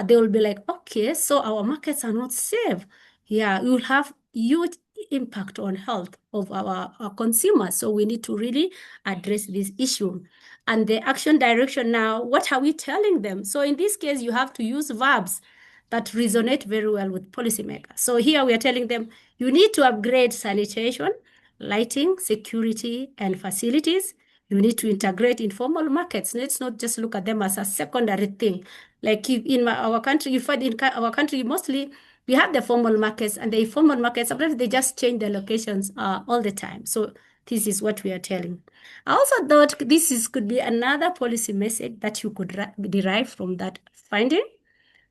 They will be like, okay, so our markets are not safe. Yeah, we will have huge impact on health of our consumers. So we need to really address this issue. And the action direction now, what are we telling them? So in this case, you have to use verbs that resonate very well with policymakers. So here we are telling them, you need to upgrade sanitation, lighting, security, and facilities. You need to integrate informal markets. Let's not just look at them as a secondary thing. Like in our country, you find in our country, mostly we have the formal markets, and the informal markets, sometimes they just change their locations all the time. So this is what we are telling. I also thought this could be another policy message that you could derive from that finding.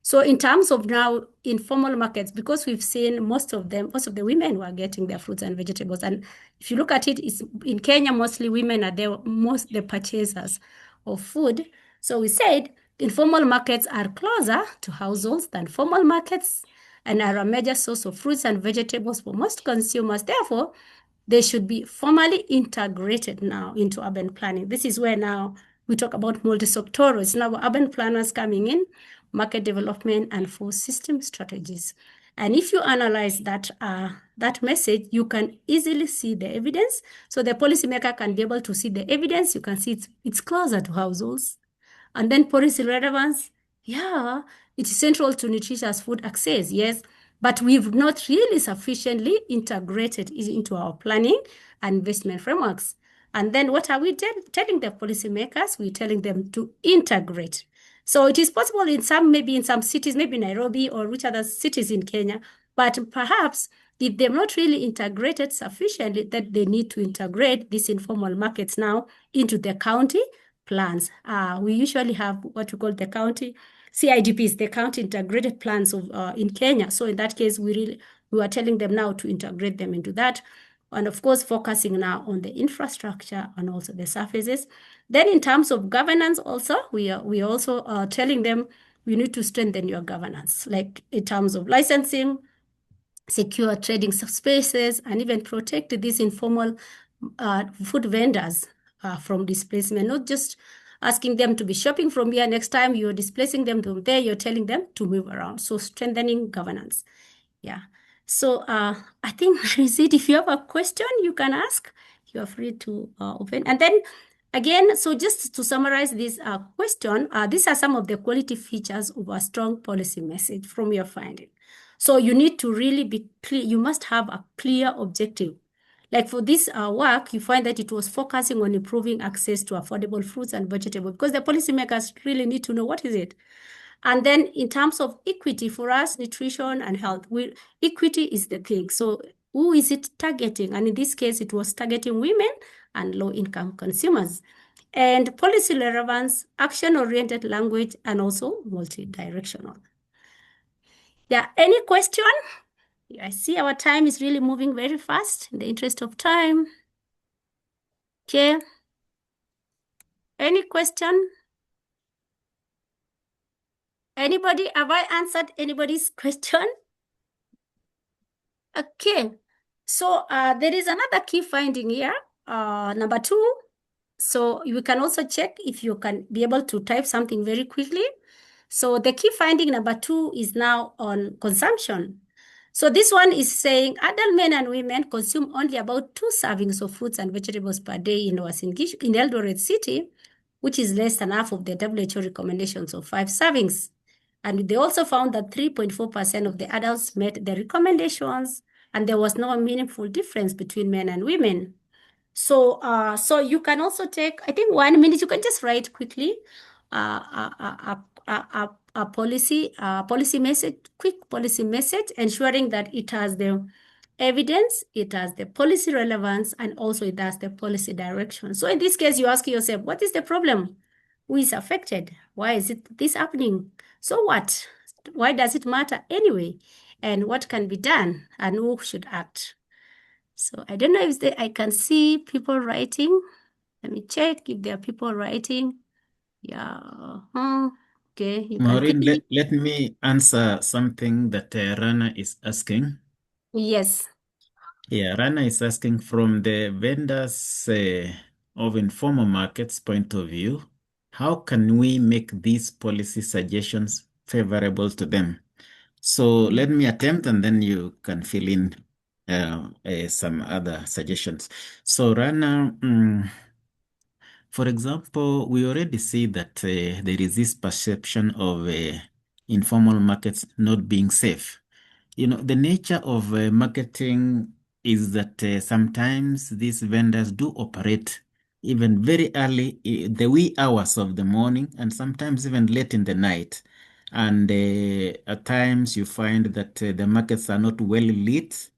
So in terms of now informal markets, because we've seen most of the women who are getting their fruits and vegetables. And if you look at it, it's in Kenya, mostly women are the purchasers of food. So we said informal markets are closer to households than formal markets and are a major source of fruits and vegetables for most consumers. Therefore, they should be formally integrated now into urban planning. This is where now we talk about multi-sectoral. It's now urban planners coming in, market development, and food system strategies. And if you analyze that message, you can easily see the evidence. So the policymaker can be able to see the evidence. You can see it's closer to households. And then policy relevance, yeah, it's central to nutritious food access, yes, but we've not really sufficiently integrated it into our planning and investment frameworks. And then what are we telling the policymakers? We're telling them to integrate. So it is possible maybe in some cities, maybe Nairobi or which other cities in Kenya, but perhaps if they're not really integrated sufficiently, that they need to integrate these informal markets now into the county plans. We usually have what we call the county CIDPs, the county integrated plans of in Kenya. So in that case, we are telling them now to integrate them into that. And of course, focusing now on the infrastructure and also the surfaces. Then in terms of governance also, we are also telling them you need to strengthen your governance, like in terms of licensing, secure trading spaces, and even protect these informal food vendors from displacement, not just asking them to be shopping from here. Next time you're displacing them from there, you're telling them to move around. So strengthening governance. Yeah. So I think that is it. If you have a question, you can ask. You are free to open. And then again, so just to summarize this question, these are some of the quality features of a strong policy message from your finding. So you need to really be clear. You must have a clear objective. Like for this work, you find that it was focusing on improving access to affordable fruits and vegetables because the policymakers really need to know what is it. And then in terms of equity, for us, nutrition and health, equity is the thing. So who is it targeting? And in this case, it was targeting women and low-income consumers. And policy relevance, action-oriented language, and also multi-directional. Yeah, any question? I see our time is really moving very fast in the interest of time. Okay. Any question? Anybody? Have I answered anybody's question? Okay. So there is another key finding here. Number 2. So you can also check if you can be able to type something very quickly. So the key finding number 2 is now on consumption. So this one is saying adult men and women consume only about 2 servings of fruits and vegetables per day in Eldoret City, which is less than half of the WHO recommendations of 5 servings. And they also found that 3.4% of the adults met the recommendations, and there was no meaningful difference between men and women. So, so you can also take, I think 1 minute, you can just write quickly a policy message, quick policy message, ensuring that it has the evidence, it has the policy relevance, and also it has the policy direction. So in this case, you ask yourself, what is the problem? Who is affected? Why is this happening? So what? Why does it matter anyway? And what can be done? And who should act? So I don't know if I can see people writing. Let me check if there are people writing. Yeah. Okay. You can Maureen, quickly. let me answer something that Rana is asking. Yes. Yeah, Rana is asking from the vendors of informal markets point of view, how can we make these policy suggestions favorable to them? So let me attempt and then you can fill in some other suggestions. So Rana, for example, we already see that there is this perception of informal markets not being safe. You know, the nature of marketing is that sometimes these vendors do operate even very early, the wee hours of the morning, and sometimes even late in the night. And at times you find that the markets are not well lit.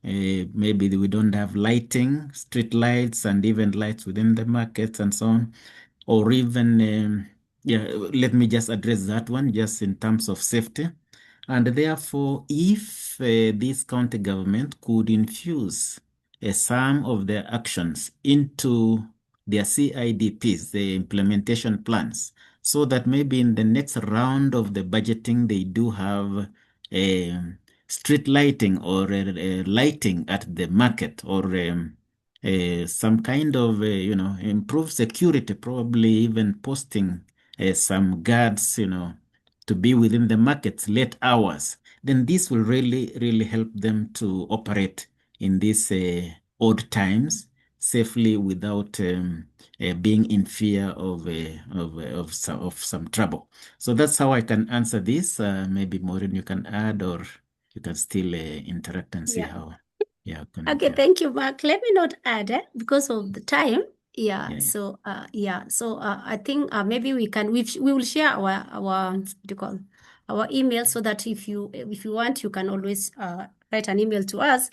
Maybe we don't have lighting, street lights, and even lights within the markets and so on. Or even, yeah, let me just address that one just in terms of safety. And therefore, if this county government could infuse some of their actions into their CIDPs, the implementation plans, so that maybe in the next round of the budgeting, they do have street lighting or lighting at the market or some kind of, improved security, probably even posting some guards, to be within the market's late hours, then this will really, really help them to operate in these odd times safely without being in fear of some trouble. So that's how I can answer this. Maybe Maureen, you can add, or you can still interact and see how. Yeah. Okay, thank you, Mark. Let me not add because of the time. Yeah. Yeah. So So I think maybe we will share our what do you call our email so that if you want, you can always write an email to us.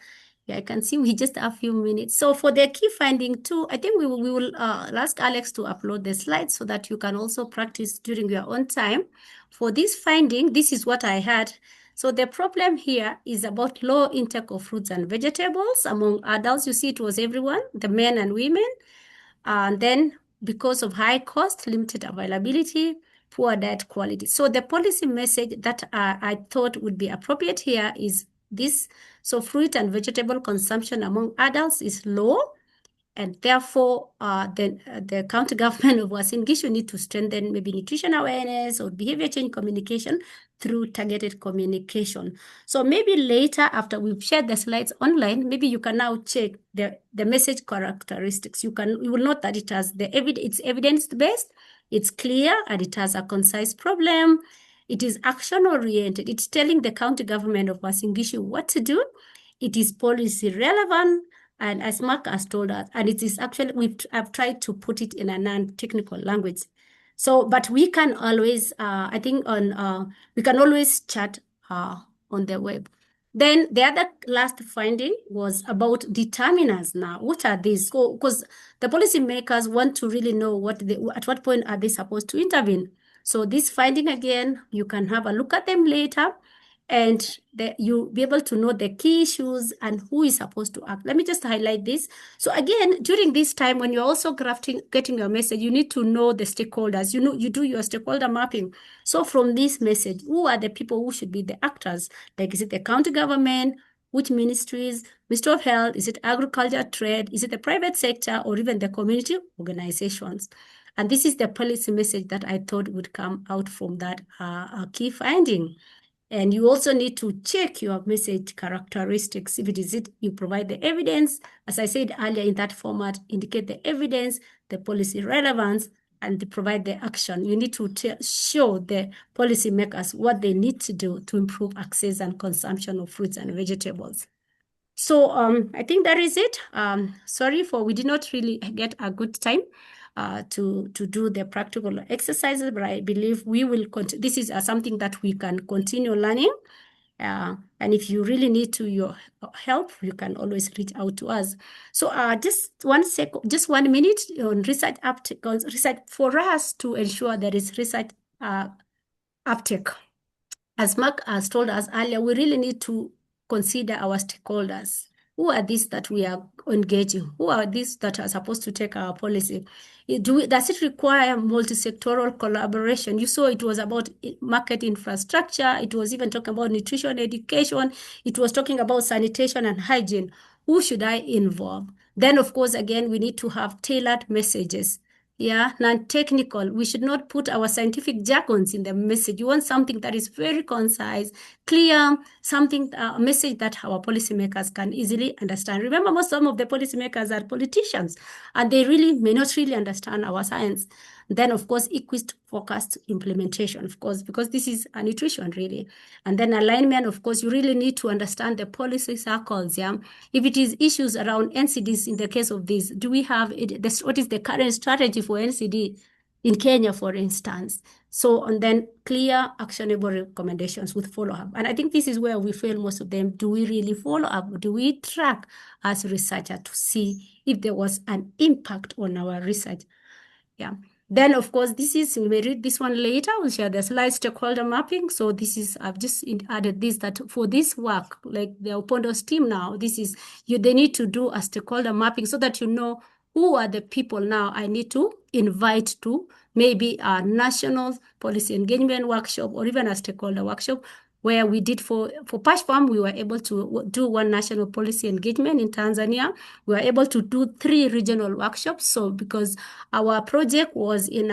Yeah, I can see we just have a few minutes. So for the key finding too, I think we will ask Alex to upload the slides so that you can also practice during your own time. For this finding, this is what I had. So the problem here is about low intake of fruits and vegetables among adults. You see, it was everyone, the men and women. And then because of high cost, limited availability, poor diet quality. So the policy message that I thought would be appropriate here is this. So fruit and vegetable consumption among adults is low, and therefore the county government of Uasin Gishu need to strengthen maybe nutrition awareness or behavior change communication through targeted communication. So maybe later, after we've shared the slides online, maybe you can now check the message characteristics. You will note that it has it's evidence-based, it's clear, and it has a concise problem. It is action-oriented. It's telling the county government of Uasin Gishu what to do. It is policy relevant, and as Mark has told us, and it is actually, I've tried to put it in a non-technical language. So, but we can always, I think we can always chat on the web. Then the other last finding was about determinants now. What are these? Because the policymakers want to really know at what point are they supposed to intervene. So this finding, again, you can have a look at them later, and you'll be able to know the key issues and who is supposed to act. Let me just highlight this. So again, during this time, when you're also getting your message, you need to know the stakeholders. You do your stakeholder mapping. So from this message, who are the people who should be the actors? Like, is it the county government? Which ministries? Ministry of Health? Is it agriculture, trade? Is it the private sector, or even the community organizations? And this is the policy message that I thought would come out from that key finding. And you also need to check your message characteristics. If it is you provide the evidence, as I said earlier in that format, indicate the evidence, the policy relevance, and provide the action. You need to show the policymakers what they need to do to improve access and consumption of fruits and vegetables. So I think that is it. Sorry we did not really get a good time to do the practical exercises, but I believe we will continue. This is something that we can continue learning. And if you really need your help, you can always reach out to us. So just 1 minute on research uptake, research for us to ensure there is research uptake. As Mark has told us earlier, we really need to consider our stakeholders. Who are these that we are engaging? Who are these that are supposed to take our policy? Does it require multi-sectoral collaboration? You saw it was about market infrastructure. It was even talking about nutrition education. It was talking about sanitation and hygiene. Who should I involve? Then, of course, again, we need to have tailored messages. Yeah, non-technical. We should not put our scientific jargons in the message. You want something that is very concise, clear, something, a message that our policymakers can easily understand. Remember, some of the policymakers are politicians, and they really may not really understand our science. Then, of course, focused implementation, of course, because this is a nutrition, really. And then alignment, of course, you really need to understand the policy circles, yeah? If it is issues around NCDs, in the case of this, do we have what is the current strategy for NCD in Kenya, for instance? So, and then clear, actionable recommendations with follow-up. And I think this is where we fail most of them. Do we really follow up? Do we track as researchers to see if there was an impact on our research? Yeah. Then, of course, we may read this one later. We'll share the slide stakeholder mapping. So this is, I've just added this, that for this work, like the Opondo's team now, they need to do a stakeholder mapping so that you know who are the people now I need to invite to maybe a national policy engagement workshop or even a stakeholder workshop, where we did for PASHFARM, we were able to do one national policy engagement in Tanzania. We were able to do 3 regional workshops. So because our project was in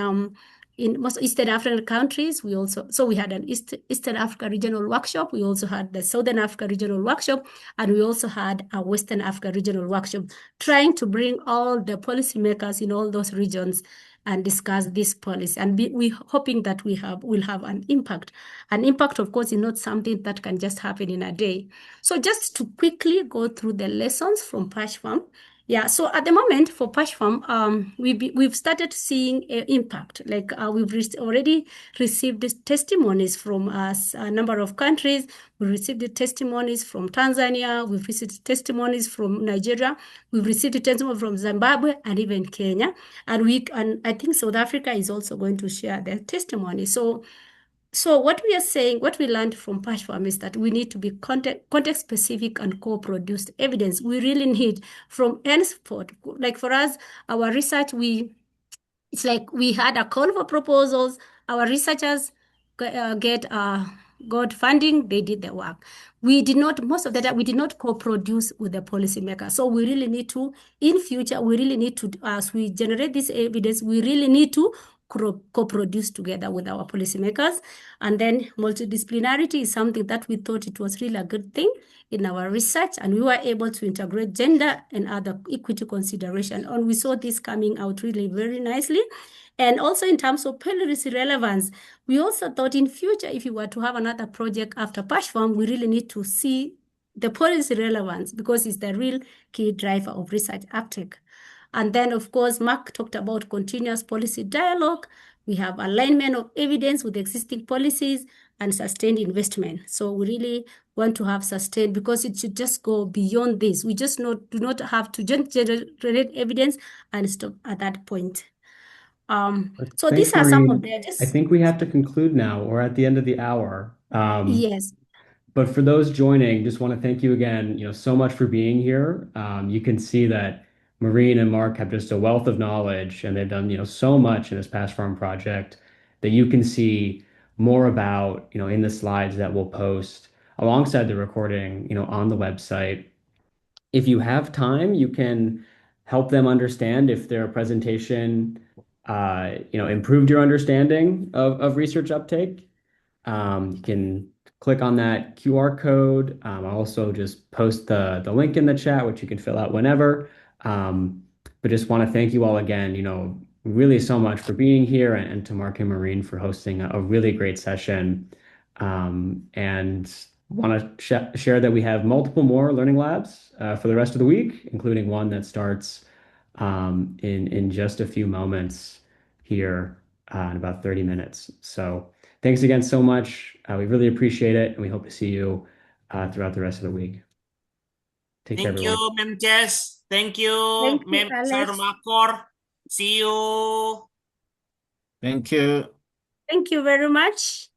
most Eastern African countries, we had an Eastern Africa regional workshop. We also had the Southern Africa regional workshop, and we also had a Western Africa regional workshop, trying to bring all the policymakers in all those regions and discuss this policy. And we're hoping that we'll have an impact. An impact, of course, is not something that can just happen in a day. So just to quickly go through the lessons from PASHFARM, Yeah, so at the moment for PASHFARM, we've started seeing impact. Like we've already received testimonies from a number of countries. We received the testimonies from Tanzania. We've received testimonies from Nigeria. We've received testimony from Zimbabwe and even Kenya. And I think South Africa is also going to share their testimony. So what we are saying, what we learned from PASHFARM is that we need to be context specific and co-produced evidence. We really need from henceforth, like for us, our research, it's like we had a call for proposals. Our researchers got funding. They did the work. We did not, most of the time, we did not co-produce with the policymaker. So we really need to, in future, we really need to, as we generate this evidence, we really need to co-produce together with our policymakers. And then multidisciplinarity is something that we thought it was really a good thing in our research, and we were able to integrate gender and other equity consideration. And we saw this coming out really very nicely. And also in terms of policy relevance, we also thought in future, if you were to have another project after PASHFARM, we really need to see the policy relevance because it's the real key driver of research uptake. And then, of course, Mark talked about continuous policy dialogue. We have alignment of evidence with existing policies and sustained investment. So we really want to have sustained because it should just go beyond this. We just do not have to just generate evidence and stop at that point. So Thanks, these are some of Maureen. the I just think we have to conclude now. We're at the end of the hour. yes. But for those joining, just want to thank you again, so much for being here. You can see that Maureen and Mark have just a wealth of knowledge, and they've done, so much in this past farm project that you can see more about, in the slides that we'll post alongside the recording, on the website. If you have time, you can help them understand if their presentation, improved your understanding of research uptake. You can click on that QR code. I'll also just post the link in the chat, which you can fill out whenever. But just want to thank you all again, really so much for being here and to Mark and Maureen for hosting a really great session. And want to share that we have multiple more learning labs for the rest of the week, including one that starts in just a few moments here in about 30 minutes. So thanks again so much. We really appreciate it, and we hope to see you throughout the rest of the week. Take care, Thank you, everyone. Ma'am Jess. Thank you, Thank you, Ma'am Sir Alex. Makor. See you. Thank you. Thank you very much.